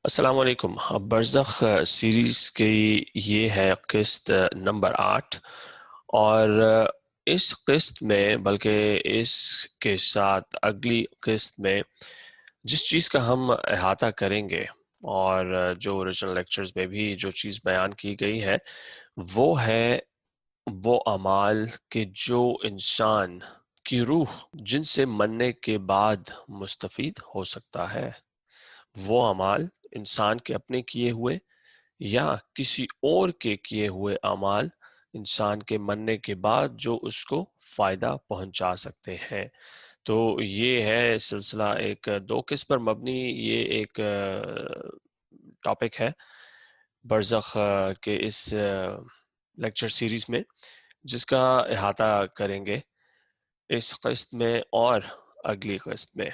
السلام علیکم۔ برزخ سیریز کی یہ ہے قسط نمبر 8، اور اس قسط میں بلکہ اس کے ساتھ اگلی قسط میں جس چیز کا ہم احاطہ کریں گے، اور جو اوریجنل لیکچرز میں بھی جو چیز بیان کی گئی ہے، وہ ہے وہ اعمال کہ جو انسان کی روح جن سے مرنے کے بعد مستفید ہو سکتا ہے۔ وہ اعمال انسان کے اپنے کیے ہوئے یا کسی اور کے کیے ہوئے اعمال انسان کے مرنے کے بعد جو اس کو فائدہ پہنچا سکتے ہیں۔ تو یہ ہے سلسلہ ایک دو قسم پر مبنی یہ ایک ٹاپک ہے برزخ کے اس لیکچر سیریز میں، جس کا احاطہ کریں گے اس قسط میں اور اگلی قسط میں،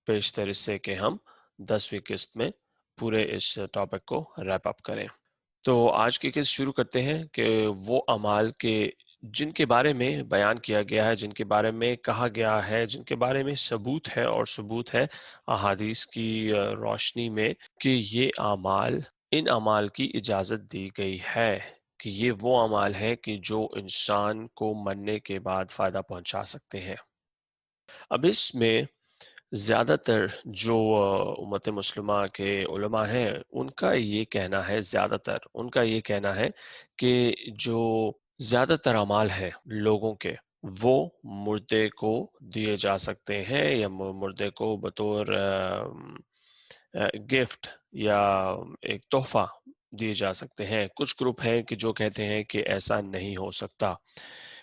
پیشتر اس سے کہ ہم 10ویں قسط میں پورے اس ٹاپک کو ریپ اپ کریں۔ تو آج کی قسط شروع کرتے ہیں کہ وہ اعمال کے جن کے بارے میں بیان کیا گیا ہے، جن کے بارے میں کہا گیا ہے، جن کے بارے میں ثبوت ہے، اور ثبوت ہے احادیث کی روشنی میں کہ یہ اعمال، ان اعمال کی اجازت دی گئی ہے کہ یہ وہ اعمال ہیں کہ جو انسان کو مرنے کے بعد فائدہ پہنچا سکتے ہیں۔ اب اس میں زیادہ تر جو امت مسلمہ کے علماء ہیں ان کا یہ کہنا ہے، زیادہ تر ان کا یہ کہنا ہے کہ جو زیادہ تر اعمال ہیں لوگوں کے، وہ مردے کو دیے جا سکتے ہیں، یا مردے کو بطور گفٹ یا ایک تحفہ دیے جا سکتے ہیں۔ کچھ گروپ ہیں کہ جو کہتے ہیں کہ ایسا نہیں ہو سکتا۔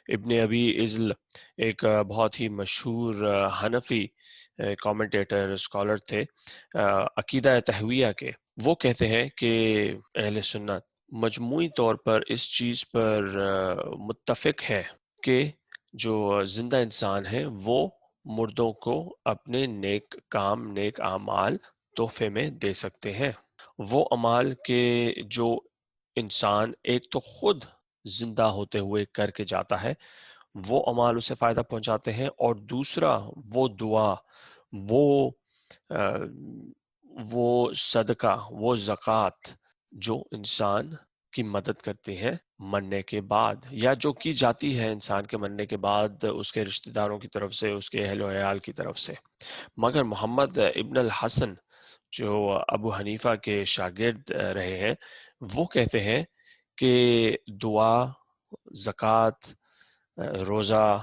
ابن ابی عزل ایک بہت ہی مشہور حنفی کامنٹیٹر اسکالر تھے عقیدہ تہویہ کے، وہ کہتے ہیں کہ اہل سنت مجموعی طور پر اس چیز پر متفق ہے کہ جو زندہ انسان ہے وہ مردوں کو اپنے نیک کام، نیک اعمال تحفے میں دے سکتے ہیں۔ وہ اعمال کے جو انسان ایک تو خود زندہ ہوتے ہوئے کر کے جاتا ہے، وہ اعمال اسے فائدہ پہنچاتے ہیں، اور دوسرا وہ دعا، وہ وہ صدقہ، وہ زکوٰۃ جو انسان کی مدد کرتی ہے مرنے کے بعد، یا جو کی جاتی ہے انسان کے مرنے کے بعد اس کے رشتہ داروں کی طرف سے، اس کے اہل و عیال کی طرف سے۔ مگر محمد ابن الحسن جو ابو حنیفہ کے شاگرد رہے ہیں، وہ کہتے ہیں کہ دعا، زکوٰۃ، روزہ،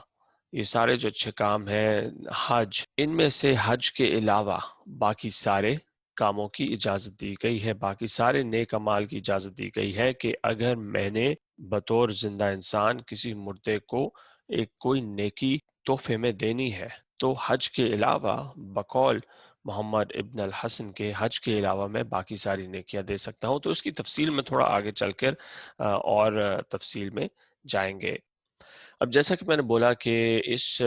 یہ سارے جو اچھے کام ہیں، حج، ان میں سے حج کے علاوہ باقی سارے کاموں کی اجازت دی گئی ہے، باقی سارے نیک اعمال کی اجازت دی گئی ہے کہ اگر میں نے بطور زندہ انسان کسی مردے کو ایک کوئی نیکی تحفے میں دینی ہے، تو حج کے علاوہ بقول محمد ابن الحسن کے حج کے علاوہ میں باقی ساری نیکیاں دے سکتا ہوں۔ تو اس کی تفصیل میں تھوڑا آگے چل کر اور تفصیل میں جائیں گے۔ اب جیسا کہ میں نے بولا کہ اس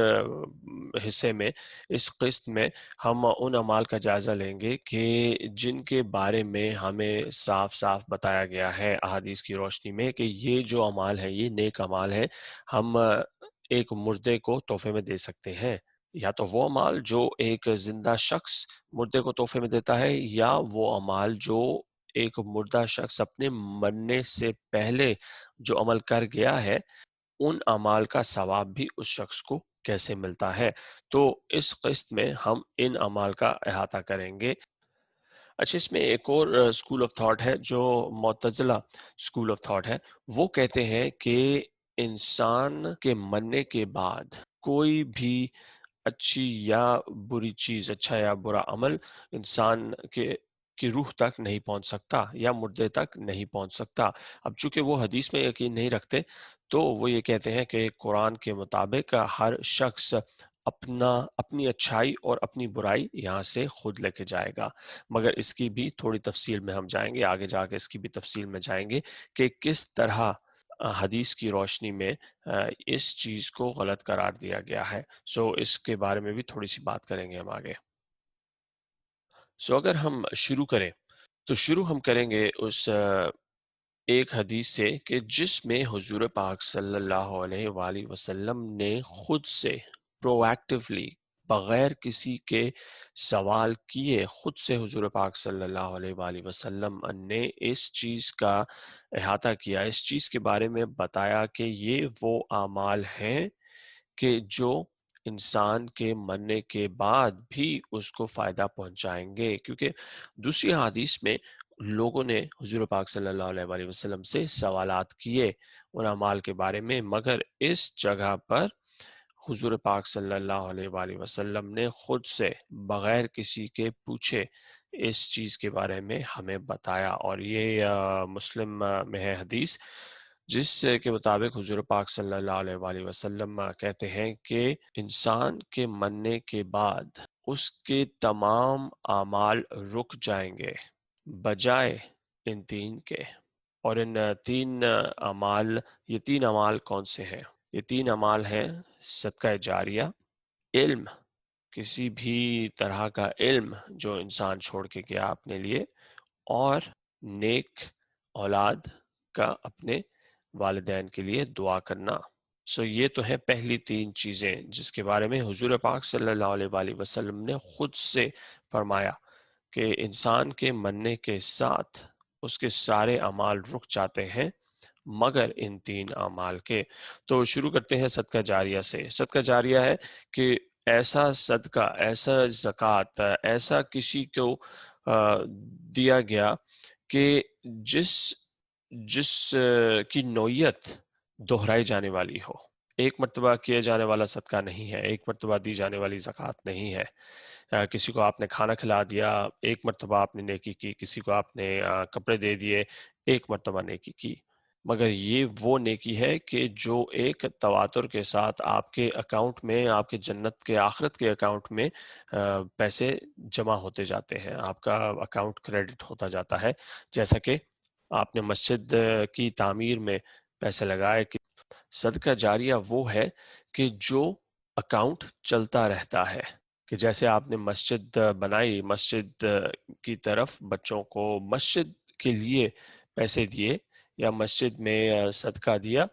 حصے میں، اس قسط میں ہم ان اعمال کا جائزہ لیں گے کہ جن کے بارے میں ہمیں صاف صاف بتایا گیا ہے احادیث کی روشنی میں کہ یہ جو اعمال ہیں، یہ نیک اعمال ہیں، ہم ایک مردے کو تحفے میں دے سکتے ہیں۔ یا تو وہ اعمال جو ایک زندہ شخص مردے کو تحفے میں دیتا ہے، یا وہ اعمال جو ایک مردہ شخص اپنے مرنے سے پہلے جو عمل کر گیا ہے، ان اعمال کا ثواب بھی اس شخص کو کیسے ملتا ہے۔ تو اس قسط میں ہم ان اعمال کا احاطہ کریں گے۔ اچھا، اس میں ایک اور اسکول آف تھاٹ ہے جو معتزلہ اسکول آف تھاٹ ہے۔ وہ کہتے ہیں کہ انسان کے مرنے کے بعد کوئی بھی اچھی یا بری چیز، اچھا یا برا عمل انسان کی روح تک نہیں پہنچ سکتا، یا مردے تک نہیں پہنچ سکتا۔ اب چونکہ وہ حدیث میں یقین نہیں رکھتے، تو وہ یہ کہتے ہیں کہ قرآن کے مطابق ہر شخص اپنی اچھائی اور اپنی برائی یہاں سے خود لے کے جائے گا۔ مگر اس کی بھی تھوڑی تفصیل میں ہم جائیں گے، آگے جا کے اس کی بھی تفصیل میں جائیں گے کہ کس طرح حدیث کی روشنی میں اس چیز کو غلط قرار دیا گیا ہے۔ اس کے بارے میں بھی تھوڑی سی بات کریں گے ہم آگے۔ اگر ہم شروع کریں تو شروع ہم کریں گے اس ایک حدیث سے کہ جس میں حضور پاک صلی اللہ علیہ وآلہ وسلم نے خود سے پرو ایکٹیولی بغیر کسی کے سوال کیے خود سے حضور پاک صلی اللہ علیہ وآلہ وسلم نے اس چیز کا احاطہ کیا، اس چیز کے بارے میں بتایا کہ یہ وہ اعمال ہیں کہ جو انسان کے مرنے کے بعد بھی اس کو فائدہ پہنچائیں گے، کیونکہ دوسری حدیث میں لوگوں نے حضور پاک صلی اللہ علیہ وآلہ وسلم سے سوالات کیے ان اعمال کے بارے میں، مگر اس جگہ پر حضور پاک صلی اللہ علیہ وآلہ وسلم نے خود سے بغیر کسی کے پوچھے اس چیز کے بارے میں ہمیں بتایا۔ اور یہ مسلم میں ہے حدیث، جس کے مطابق حضور پاک صلی اللہ علیہ وآلہ وسلم کہتے ہیں کہ انسان کے مرنے کے بعد اس کے تمام اعمال رک جائیں گے بجائے ان تین کے۔ اور ان تین اعمال، یہ تین اعمال کون سے ہیں؟ یہ تین اعمال ہیں صدقہ جاریہ، علم، کسی بھی طرح کا علم جو انسان چھوڑ کے گیا اپنے لیے، اور نیک اولاد کا اپنے والدین کے لیے دعا کرنا۔ یہ تو ہے پہلی تین چیزیں جس کے بارے میں حضور پاک صلی اللہ علیہ وآلہ وسلم نے خود سے فرمایا کہ انسان کے مرنے کے ساتھ اس کے سارے اعمال رک جاتے ہیں مگر ان تین اعمال کے۔ تو شروع کرتے ہیں صدقہ جاریہ سے۔ صدقہ جاریہ ہے کہ ایسا صدقہ، ایسا زکوٰۃ، ایسا کسی کو دیا گیا کہ جس کی نوعیت دہرائی جانے والی ہو، ایک مرتبہ کیا جانے والا صدقہ نہیں ہے، ایک مرتبہ دی جانے والی زکوٰۃ نہیں ہے۔ کسی کو آپ نے کھانا کھلا دیا، ایک مرتبہ آپ نے نیکی کی، کسی کو آپ نے کپڑے دے دیے، ایک مرتبہ نیکی کی، مگر یہ وہ نیکی ہے کہ جو ایک تواتر کے ساتھ آپ کے اکاؤنٹ میں، آپ کے جنت کے آخرت کے اکاؤنٹ میں پیسے جمع ہوتے جاتے ہیں، آپ کا اکاؤنٹ کریڈٹ ہوتا جاتا ہے۔ جیسا کہ آپ نے مسجد کی تعمیر میں پیسے لگائے، کہ صدقہ جاریہ وہ ہے کہ جو اکاؤنٹ چلتا رہتا ہے، کہ جیسے آپ نے مسجد بنائی، مسجد کی طرف بچوں کو مسجد کے لیے پیسے دیے یا مسجد میں صدقہ دیا،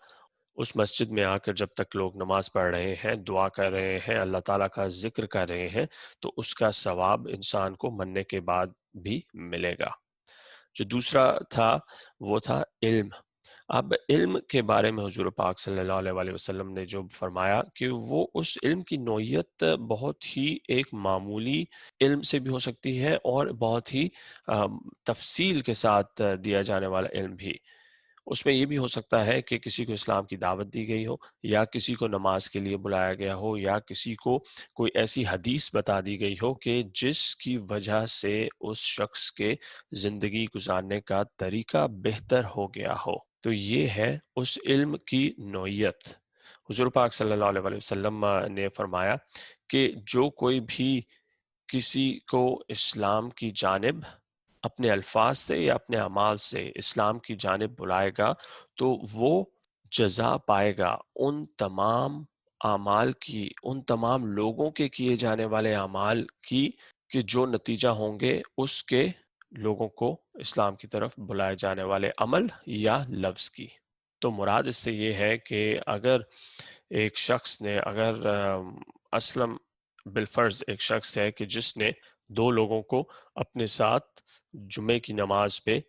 اس مسجد میں آ کر جب تک لوگ نماز پڑھ رہے ہیں، دعا کر رہے ہیں، اللہ تعالیٰ کا ذکر کر رہے ہیں، تو اس کا ثواب انسان کو مرنے کے بعد بھی ملے گا۔ جو دوسرا تھا وہ تھا علم۔ اب علم کے بارے میں حضور پاک صلی اللہ علیہ وآلہ وسلم نے جو فرمایا کہ وہ اس علم کی نوعیت بہت ہی ایک معمولی علم سے بھی ہو سکتی ہے اور بہت ہی تفصیل کے ساتھ دیا جانے والا علم بھی۔ اس میں یہ بھی ہو سکتا ہے کہ کسی کو اسلام کی دعوت دی گئی ہو، یا کسی کو نماز کے لیے بلایا گیا ہو، یا کسی کو کوئی ایسی حدیث بتا دی گئی ہو کہ جس کی وجہ سے اس شخص کے زندگی گزارنے کا طریقہ بہتر ہو گیا ہو، تو یہ ہے اس علم کی نوعیت۔ حضور پاک صلی اللہ علیہ وآلہ وسلم نے فرمایا کہ جو کوئی بھی کسی کو اسلام کی جانب اپنے الفاظ سے یا اپنے اعمال سے اسلام کی جانب بلائے گا تو وہ جزا پائے گا ان تمام اعمال کی، ان تمام لوگوں کے کیے جانے والے اعمال کی، کہ جو نتیجہ ہوں گے اس کے لوگوں کو اسلام کی طرف بلائے جانے والے عمل یا لفظ کی۔ تو مراد اس سے یہ ہے کہ اگر ایک شخص نے، اگر اسلم بالفرض ایک شخص ہے کہ جس نے دو لوگوں کو اپنے ساتھ جمعے کی نماز پہ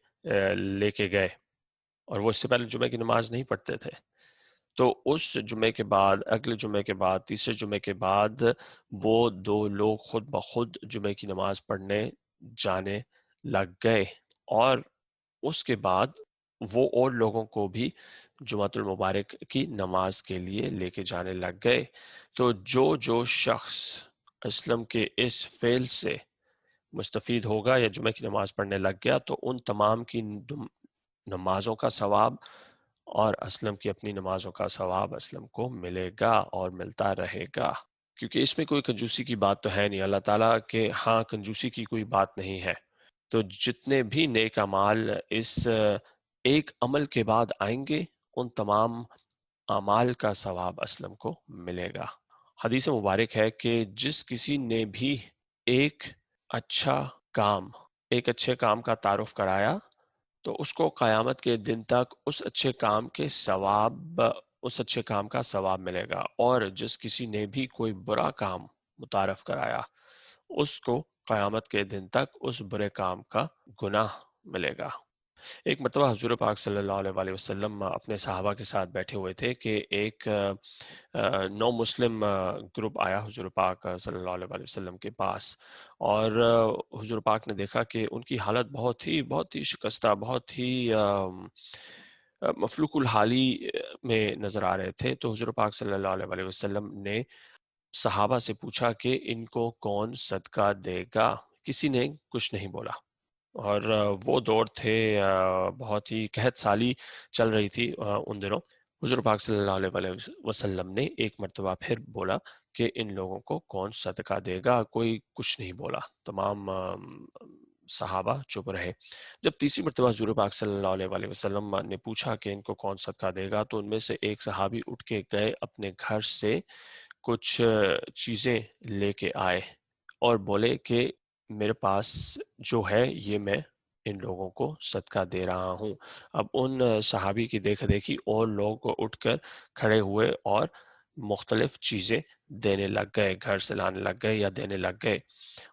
لے کے گئے، اور وہ اس سے پہلے جمعے کی نماز نہیں پڑھتے تھے، تو اس جمعے کے بعد، اگلے جمعے کے بعد، تیسرے جمعے کے بعد وہ دو لوگ خود بخود جمعے کی نماز پڑھنے جانے لگ گئے، اور اس کے بعد وہ اور لوگوں کو بھی جمعۃ المبارک کی نماز کے لیے لے کے جانے لگ گئے۔ تو جو شخص اسلم کے اس فعل سے مستفید ہوگا یا جمعہ کی نماز پڑھنے لگ گیا، تو ان تمام کی نمازوں کا ثواب اور اسلم کی اپنی نمازوں کا ثواب اسلم کو ملے گا اور ملتا رہے گا، کیونکہ اس میں کوئی کنجوسی کی بات تو ہے نہیں۔ اللہ تعالیٰ کے ہاں کنجوسی کی کوئی بات نہیں ہے۔ تو جتنے بھی نیک اعمال اس ایک عمل کے بعد آئیں گے، ان تمام اعمال کا ثواب اسلم کو ملے گا۔ حدیث مبارک ہے کہ جس کسی نے بھی ایک اچھے کام کا تعارف کرایا، تو اس کو قیامت کے دن تک اس اچھے کام کا ثواب ملے گا، اور جس کسی نے بھی کوئی برا کام متعارف کرایا، اس کو قیامت کے دن تک اس برے کام کا گناہ ملے گا۔ ایک مرتبہ حضور پاک صلی اللہ علیہ وآلہ وسلم اپنے صحابہ کے ساتھ بیٹھے ہوئے تھے کہ ایک نو مسلم گروپ آیا حضور پاک صلی اللہ علیہ وآلہ وسلم کے پاس، اور حضور پاک نے دیکھا کہ ان کی حالت بہت ہی شکستہ، بہت ہی مفلوق الحالی میں نظر آ رہے تھے۔ تو حضور پاک صلی اللہ علیہ وآلہ وسلم نے صحابہ سے پوچھا کہ ان کو کون صدقہ دے گا؟ کسی نے کچھ نہیں بولا، اور وہ دور تھے، بہت ہی قحط سالی چل رہی تھی ان دنوں۔ حضور پاک صلی اللہ علیہ وآلہ وسلم نے ایک مرتبہ پھر بولا کہ ان لوگوں کو کون صدقہ دے گا؟ کوئی کچھ نہیں بولا، تمام صحابہ چپ رہے۔ جب تیسری مرتبہ حضور پاک صلی اللہ علیہ وآلہ وسلم نے پوچھا کہ ان کو کون صدقہ دے گا، تو ان میں سے ایک صحابی اٹھ کے گئے، اپنے گھر سے کچھ چیزیں لے کے آئے اور بولے کہ میرے پاس جو ہے یہ میں ان لوگوں کو صدقہ دے رہا ہوں۔ اب ان صحابی کی دیکھ دیکھی اور لوگ اٹھ کر کھڑے ہوئے اور مختلف چیزیں دینے لگ گئے، گھر سے لانے لگ گئے یا دینے لگ گئے،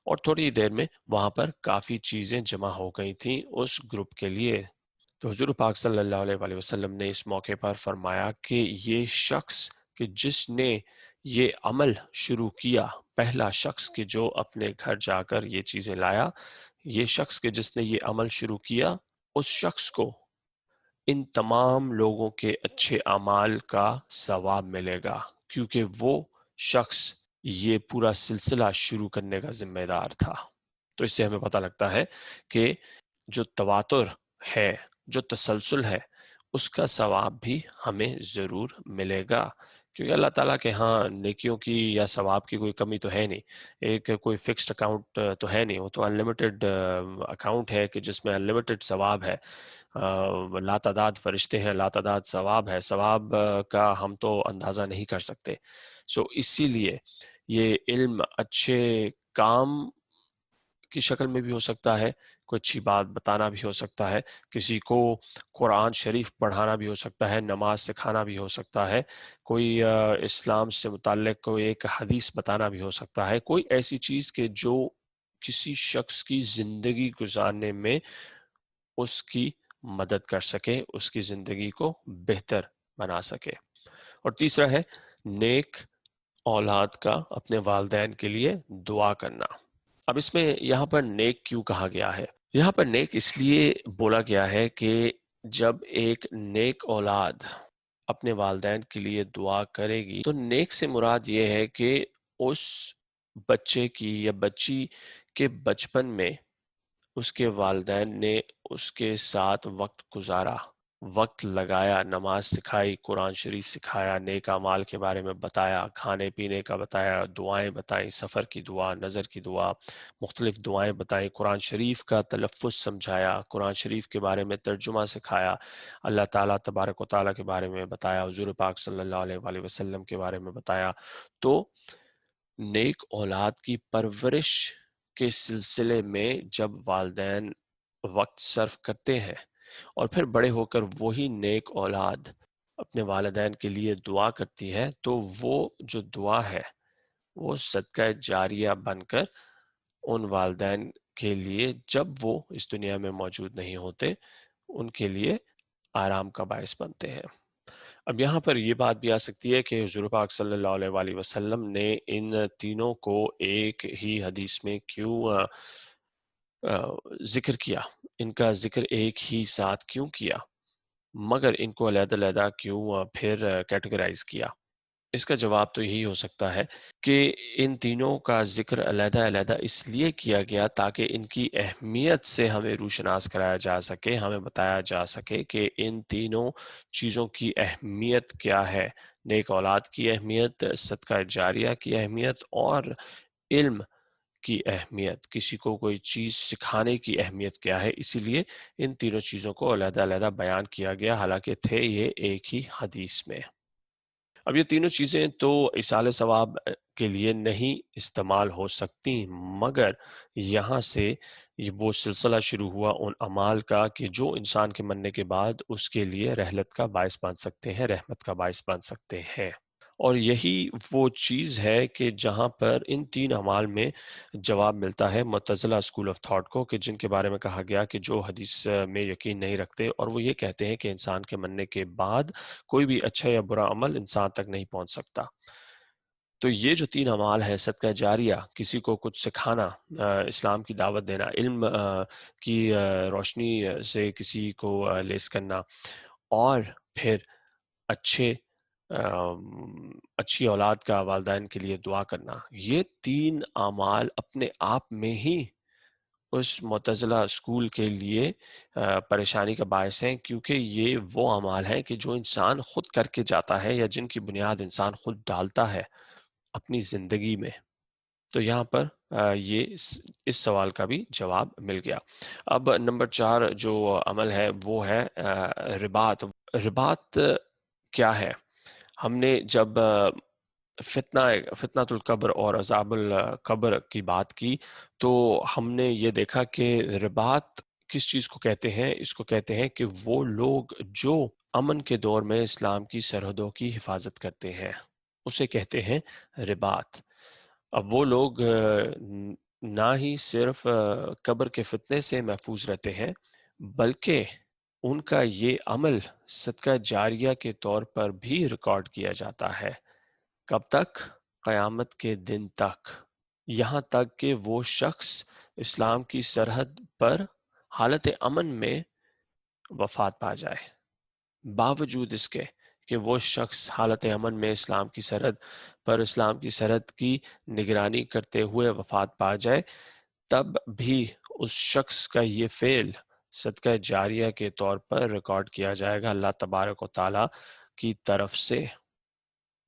اور تھوڑی دیر میں وہاں پر کافی چیزیں جمع ہو گئی تھیں اس گروپ کے لیے۔ تو حضور پاک صلی اللہ علیہ وآلہ وسلم نے اس موقع پر فرمایا کہ یہ شخص کہ جس نے یہ عمل شروع کیا، پہلا شخص کہ جو اپنے گھر جا کر یہ چیزیں لایا، یہ شخص کہ جس نے یہ عمل شروع کیا، اس شخص کو ان تمام لوگوں کے اچھے اعمال کا ثواب ملے گا، کیونکہ وہ شخص یہ پورا سلسلہ شروع کرنے کا ذمہ دار تھا۔ تو اس سے ہمیں پتہ لگتا ہے کہ جو تواتر ہے، جو تسلسل ہے، اس کا ثواب بھی ہمیں ضرور ملے گا، کیونکہ اللہ تعالیٰ کے ہاں نیکیوں کی یا ثواب کی کوئی کمی تو ہے نہیں، ایک کوئی فکسڈ اکاؤنٹ تو ہے نہیں، وہ تو انلمیٹڈ اکاؤنٹ ہے کہ جس میں انلمیٹڈ ثواب ہے، لا تعداد فرشتے ہیں، لا تعداد ثواب ہے، ثواب کا ہم تو اندازہ نہیں کر سکتے۔ اسی لیے یہ علم اچھے کام کی شکل میں بھی ہو سکتا ہے، کوئی اچھی بات بتانا بھی ہو سکتا ہے، کسی کو قرآن شریف پڑھانا بھی ہو سکتا ہے، نماز سکھانا بھی ہو سکتا ہے، کوئی اسلام سے متعلق کوئی ایک حدیث بتانا بھی ہو سکتا ہے، کوئی ایسی چیز کہ جو کسی شخص کی زندگی گزارنے میں اس کی مدد کر سکے، اس کی زندگی کو بہتر بنا سکے۔ اور تیسرا ہے نیک اولاد کا اپنے والدین کے لیے دعا کرنا۔ اب اس میں یہاں پر نیک کیوں کہا گیا ہے؟ یہاں پر نیک اس لیے بولا گیا ہے کہ جب ایک نیک اولاد اپنے والدین کے لیے دعا کرے گی تو نیک سے مراد یہ ہے کہ اس بچے کی یا بچی کے بچپن میں اس کے والدین نے اس کے ساتھ وقت گزارا، وقت لگایا، نماز سکھائی، قرآن شریف سکھایا، نیک اعمال کے بارے میں بتایا، کھانے پینے کا بتایا، دعائیں بتائیں، سفر کی دعا، نظر کی دعا، مختلف دعائیں بتائیں، قرآن شریف کا تلفظ سمجھایا، قرآن شریف کے بارے میں ترجمہ سکھایا، اللہ تعالیٰ تبارک و تعالیٰ کے بارے میں بتایا، حضور پاک صلی اللہ علیہ وآلہ وسلم کے بارے میں بتایا۔ تو نیک اولاد کی پرورش کے سلسلے میں جب والدین وقت صرف کرتے ہیں اور پھر بڑے ہو کر وہی نیک اولاد اپنے والدین کے لیے دعا کرتی ہے، تو وہ جو دعا ہے وہ صدقہ جاریہ بن کر ان والدین کے لیے جب وہ اس دنیا میں موجود نہیں ہوتے ان کے لیے آرام کا باعث بنتے ہیں۔ اب یہاں پر یہ بات بھی آ سکتی ہے کہ حضور پاک صلی اللہ علیہ وآلہ وسلم نے ان تینوں کو ایک ہی حدیث میں کیوں ذکر کیا، ان کا ذکر ایک ہی ساتھ کیوں کیا، مگر ان کو علیحدہ علیحدہ کیوں پھر کیٹیگرائز کیا؟ اس کا جواب تو یہی ہو سکتا ہے کہ ان تینوں کا ذکر علیحدہ علیحدہ اس لیے کیا گیا تاکہ ان کی اہمیت سے ہمیں روشناس کرایا جا سکے، ہمیں بتایا جا سکے کہ ان تینوں چیزوں کی اہمیت کیا ہے، نیک اولاد کی اہمیت، صدقہ جاریہ کی اہمیت، اور علم کی اہمیت، کسی کو کوئی چیز سکھانے کی اہمیت کیا ہے۔ اسی لیے ان تینوں چیزوں کو علیحدہ علیحدہ بیان کیا گیا، حالانکہ تھے یہ ایک ہی حدیث میں۔ اب یہ تینوں چیزیں تو ایصال ثواب کے لیے نہیں استعمال ہو سکتی، مگر یہاں سے وہ سلسلہ شروع ہوا ان اعمال کا کہ جو انسان کے مرنے کے بعد اس کے لیے رحلت کا باعث بن سکتے ہیں، رحمت کا باعث بن سکتے ہیں۔ اور یہی وہ چیز ہے کہ جہاں پر ان 3 اعمال میں جواب ملتا ہے معتزلہ اسکول آف تھاٹ کو، کہ جن کے بارے میں کہا گیا کہ جو حدیث میں یقین نہیں رکھتے، اور وہ یہ کہتے ہیں کہ انسان کے مرنے کے بعد کوئی بھی اچھا یا برا عمل انسان تک نہیں پہنچ سکتا۔ تو یہ جو 3 اعمال ہیں، صدقہ جاریہ، کسی کو کچھ سکھانا، اسلام کی دعوت دینا، علم کی روشنی سے کسی کو لیس کرنا، اور پھر اچھے اچھی اولاد کا والدین کے لیے دعا کرنا، یہ 3 اعمال اپنے آپ میں ہی اس معتزلہ اسکول کے لیے پریشانی کا باعث ہیں، کیونکہ یہ وہ اعمال ہیں کہ جو انسان خود کر کے جاتا ہے یا جن کی بنیاد انسان خود ڈالتا ہے اپنی زندگی میں۔ تو یہاں پر یہ اس سوال کا بھی جواب مل گیا۔ اب نمبر 4 جو عمل ہے وہ ہے رباط۔ رباط کیا ہے؟ ہم نے جب فتنۃ القبر اور عذاب القبر کی بات کی تو ہم نے یہ دیکھا کہ رباط کس چیز کو کہتے ہیں؟ اس کو کہتے ہیں کہ وہ لوگ جو امن کے دور میں اسلام کی سرحدوں کی حفاظت کرتے ہیں، اسے کہتے ہیں رباط۔ اب وہ لوگ نہ ہی صرف قبر کے فتنے سے محفوظ رہتے ہیں، بلکہ ان کا یہ عمل صدقہ جاریہ کے طور پر بھی ریکارڈ کیا جاتا ہے۔ کب تک؟ قیامت کے دن تک، یہاں تک کہ وہ شخص اسلام کی سرحد پر حالت امن میں وفات پا جائے۔ باوجود اس کے کہ وہ شخص حالت امن میں اسلام کی سرحد پر اسلام کی سرحد کی نگرانی کرتے ہوئے وفات پا جائے، تب بھی اس شخص کا یہ فعل صدقہ جاریہ کے طور پر ریکارڈ کیا جائے گا اللہ تبارک و تعالی کی طرف سے۔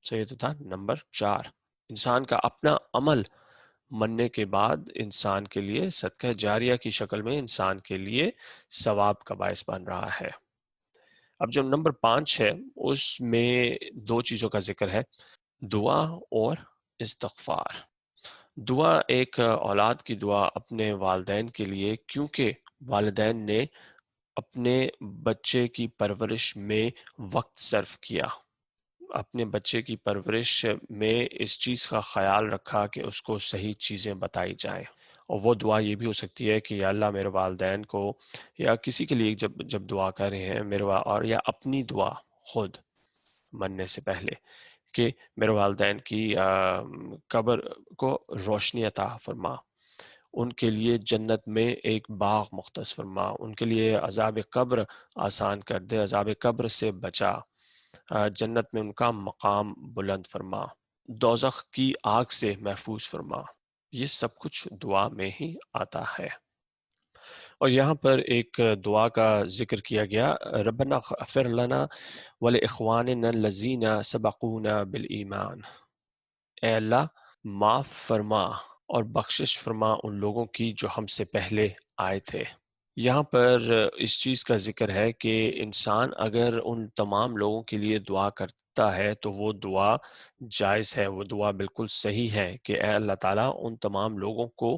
یہ تو تھا نمبر 4۔ انسان کا اپنا عمل مرنے کے بعد انسان کے لیے صدقہ جاریہ کی شکل میں انسان کے لیے ثواب کا باعث بن رہا ہے۔ اب جو نمبر 5 ہے اس میں 2 چیزوں کا ذکر ہے، دعا اور استغفار۔ دعا ایک اولاد کی دعا اپنے والدین کے لیے، کیونکہ والدین نے اپنے بچے کی پرورش میں وقت صرف کیا، اپنے بچے کی پرورش میں اس چیز کا خیال رکھا کہ اس کو صحیح چیزیں بتائی جائیں۔ اور وہ دعا یہ بھی ہو سکتی ہے کہ یا اللہ میرے والدین کو، یا کسی کے لیے جب دعا کر رہے ہیں اور یا اپنی دعا خود مرنے سے پہلے کہ میرے والدین کی قبر کو روشنی عطا فرما، ان کے لیے جنت میں ایک باغ مختص فرما، ان کے لیے عذاب قبر آسان کر دے، عذاب قبر سے بچا، جنت میں ان کا مقام بلند فرما، دوزخ کی آگ سے محفوظ فرما۔ یہ سب کچھ دعا میں ہی آتا ہے۔ اور یہاں پر ایک دعا کا ذکر کیا گیا، ربنا اغفر لنا ولاخواننا الذین سبقونا بالایمان۔ اے اللہ معاف فرما اور بخشش فرما ان لوگوں کی جو ہم سے پہلے آئے تھے۔ یہاں پر اس چیز کا ذکر ہے کہ انسان اگر ان تمام لوگوں کے لیے دعا کرتا ہے تو وہ دعا جائز ہے، وہ دعا بالکل صحیح ہے کہ اے اللہ تعالیٰ ان تمام لوگوں کو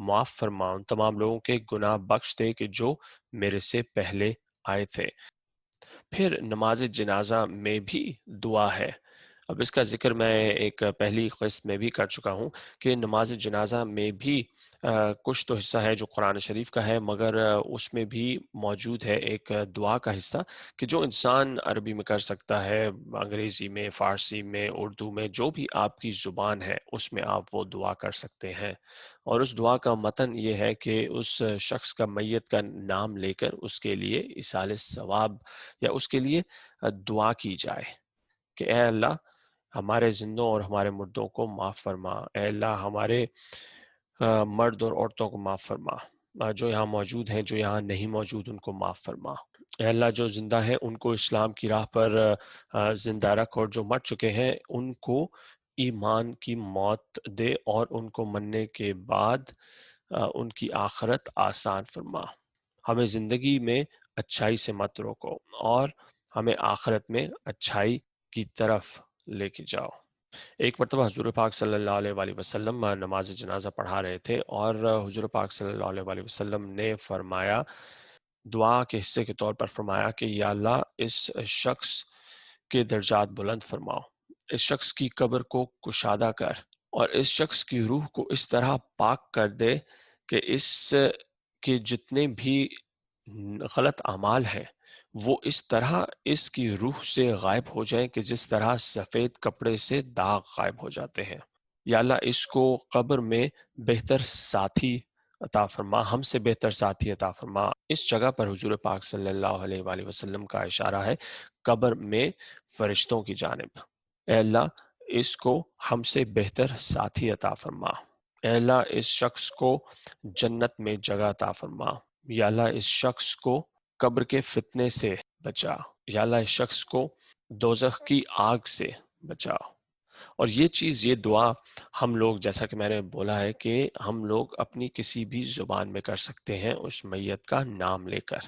معاف فرما، ان تمام لوگوں کے گناہ بخش دے کہ جو میرے سے پہلے آئے تھے۔ پھر نماز جنازہ میں بھی دعا ہے۔ اب اس کا ذکر میں ایک پہلی قسط میں بھی کر چکا ہوں کہ نماز جنازہ میں بھی کچھ تو حصہ ہے جو قرآن شریف کا ہے، مگر اس میں بھی موجود ہے ایک دعا کا حصہ کہ جو انسان عربی میں کر سکتا ہے، انگریزی میں، فارسی میں، اردو میں، جو بھی آپ کی زبان ہے اس میں آپ وہ دعا کر سکتے ہیں۔ اور اس دعا کا متن یہ ہے کہ اس شخص کا میت کا نام لے کر اس کے لیے ایصال ثواب یا اس کے لیے دعا کی جائے کہ اے اللہ ہمارے زندوں اور ہمارے مردوں کو معاف فرما، اے اللہ ہمارے مرد اور عورتوں کو معاف فرما، جو یہاں موجود ہیں، جو یہاں نہیں موجود ان کو معاف فرما، اے اللہ جو زندہ ہیں ان کو اسلام کی راہ پر زندہ رکھ، اور جو مر چکے ہیں ان کو ایمان کی موت دے اور ان کو مرنے کے بعد ان کی آخرت آسان فرما۔ ہمیں زندگی میں اچھائی سے مت روکو اور ہمیں آخرت میں اچھائی کی طرف لے کے جاؤ۔ ایک مرتبہ حضور پاک صلی اللہ علیہ وآلہ وسلم نماز جنازہ پڑھا رہے تھے، اور حضور پاک صلی اللہ علیہ وآلہ وسلم نے فرمایا، دعا کے حصے کے طور پر فرمایا کہ یا اللہ اس شخص کے درجات بلند فرماؤ، اس شخص کی قبر کو کشادہ کر اور اس شخص کی روح کو اس طرح پاک کر دے کہ اس کے جتنے بھی غلط اعمال ہیں وہ اس طرح اس کی روح سے غائب ہو جائیں کہ جس طرح سفید کپڑے سے داغ غائب ہو جاتے ہیں۔ یا اللہ اس کو قبر میں بہتر ساتھی عطا فرما، ہم سے بہتر ساتھی عطا فرما۔ اس جگہ پر حضور پاک صلی اللہ علیہ وآلہ وسلم کا اشارہ ہے قبر میں فرشتوں کی جانب۔ اے اللہ اس کو ہم سے بہتر ساتھی عطا فرما۔ اے اللہ اس شخص کو جنت میں جگہ عطا فرما۔ یا اللہ اس شخص کو قبر کے فتنے سے بچا۔ یا اللہ اس شخص کو دوزخ کی آگ سے بچا۔ اور یہ چیز، یہ دعا ہم لوگ، جیسا کہ میں نے بولا ہے کہ ہم لوگ اپنی کسی بھی زبان میں کر سکتے ہیں اس میت کا نام لے کر۔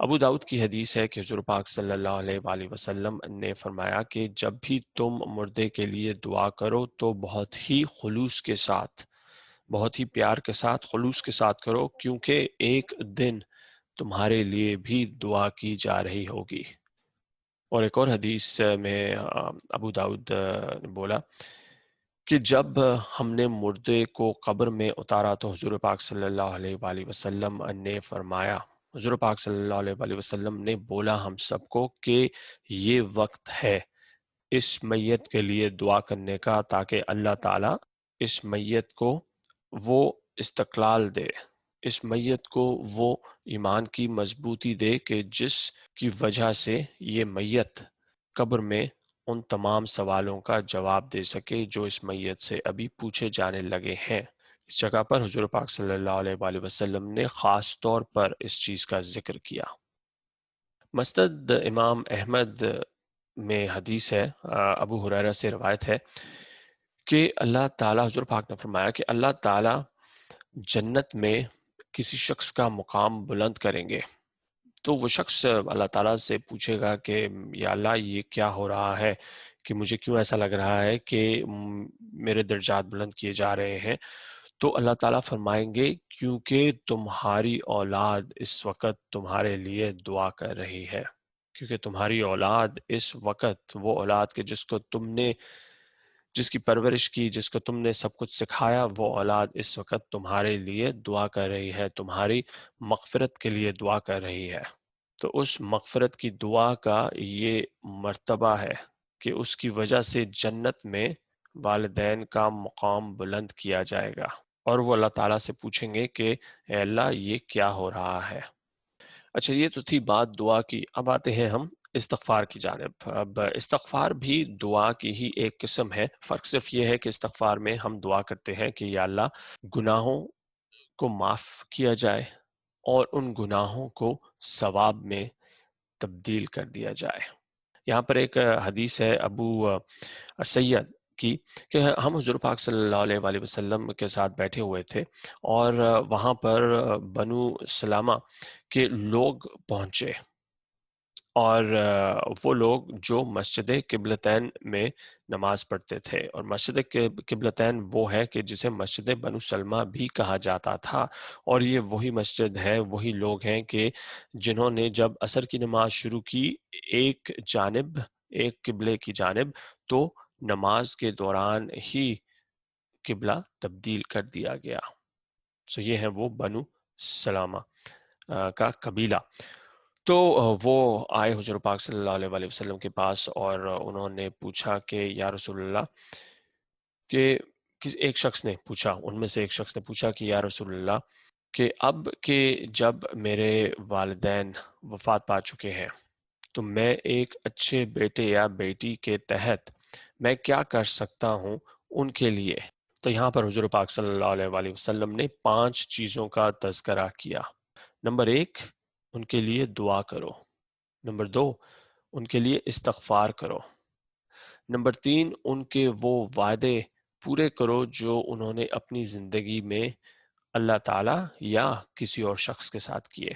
ابو داؤد کی حدیث ہے کہ حضور پاک صلی اللہ علیہ وآلہ وسلم نے فرمایا کہ جب بھی تم مردے کے لیے دعا کرو تو بہت ہی خلوص کے ساتھ، بہت ہی پیار کے ساتھ، خلوص کے ساتھ کرو، کیونکہ ایک دن تمہارے لیے بھی دعا کی جا رہی ہوگی۔ اور ایک اور حدیث میں ابو داؤد نے بولا کہ جب ہم نے مردے کو قبر میں اتارا تو حضور پاک صلی اللہ علیہ وآلہ وسلم نے فرمایا، حضور پاک صلی اللہ علیہ وآلہ وسلم نے بولا ہم سب کو کہ یہ وقت ہے اس میت کے لیے دعا کرنے کا تاکہ اللہ تعالیٰ اس میت کو وہ استقلال دے، اس میت کو وہ ایمان کی مضبوطی دے کہ جس کی وجہ سے یہ میت قبر میں ان تمام سوالوں کا جواب دے سکے جو اس میت سے ابھی پوچھے جانے لگے ہیں۔ اس جگہ پر حضور پاک صلی اللہ علیہ وآلہ وسلم نے خاص طور پر اس چیز کا ذکر کیا۔ مسند امام احمد میں حدیث ہے، ابو ہریرہ سے روایت ہے کہ اللہ تعالیٰ، حضور پاک نے فرمایا کہ اللہ تعالیٰ جنت میں کسی شخص کا مقام بلند کریں گے تو وہ شخص اللہ تعالیٰ سے پوچھے گا کہ یا اللہ یہ کیا ہو رہا ہے کہ مجھے کیوں ایسا لگ رہا ہے کہ میرے درجات بلند کیے جا رہے ہیں، تو اللہ تعالیٰ فرمائیں گے کیونکہ تمہاری اولاد اس وقت تمہارے لیے دعا کر رہی ہے، کیونکہ تمہاری اولاد اس وقت، وہ اولاد کے جس کی پرورش کی، جس کو تم نے سب کچھ سکھایا، وہ اولاد اس وقت تمہارے لیے دعا کر رہی ہے، تمہاری مغفرت کے لیے دعا کر رہی ہے۔ تو اس مغفرت کی دعا کا یہ مرتبہ ہے کہ اس کی وجہ سے جنت میں والدین کا مقام بلند کیا جائے گا، اور وہ اللہ تعالیٰ سے پوچھیں گے کہ اے اللہ یہ کیا ہو رہا ہے۔ اچھا، یہ تو تھی بات دعا کی، اب آتے ہیں ہم استغفار کی جانب۔ اب استغفار بھی دعا کی ہی ایک قسم ہے، فرق صرف یہ ہے کہ استغفار میں ہم دعا کرتے ہیں کہ یا اللہ گناہوں کو معاف کیا جائے اور ان گناہوں کو ثواب میں تبدیل کر دیا جائے۔ یہاں پر ایک حدیث ہے ابو سید کی کہ ہم حضور پاک صلی اللہ علیہ وآلہ وسلم کے ساتھ بیٹھے ہوئے تھے اور وہاں پر بنو سلامہ کے لوگ پہنچے، اور وہ لوگ جو مسجد قبلتین میں نماز پڑھتے تھے، اور مسجد قبلتین وہ ہے کہ جسے مسجد بنو سلمہ بھی کہا جاتا تھا، اور یہ وہی مسجد ہے، وہی لوگ ہیں کہ جنہوں نے جب عصر کی نماز شروع کی ایک قبلے کی جانب، تو نماز کے دوران ہی قبلہ تبدیل کر دیا گیا۔ سو یہ ہے وہ بنو سلامہ کا قبیلہ۔ تو وہ آئے حضور پاک صلی اللہ علیہ وآلہ وسلم کے پاس اور انہوں نے پوچھا کہ یا رسول اللہ، کہ ایک شخص نے پوچھا، ان میں سے ایک شخص نے پوچھا کہ یا رسول اللہ، کہ اب کہ جب میرے والدین وفات پا چکے ہیں تو میں ایک اچھے بیٹے یا بیٹی کے تحت میں کیا کر سکتا ہوں ان کے لیے؟ تو یہاں پر حضور پاک صلی اللہ علیہ وآلہ وسلم نے 5 چیزوں کا تذکرہ کیا۔ نمبر 1، ان کے لیے دعا کرو۔ نمبر 2، ان کے لیے استغفار کرو۔ نمبر 3، ان کے وہ وعدے پورے کرو جو انہوں نے اپنی زندگی میں اللہ تعالیٰ یا کسی اور شخص کے ساتھ کیے۔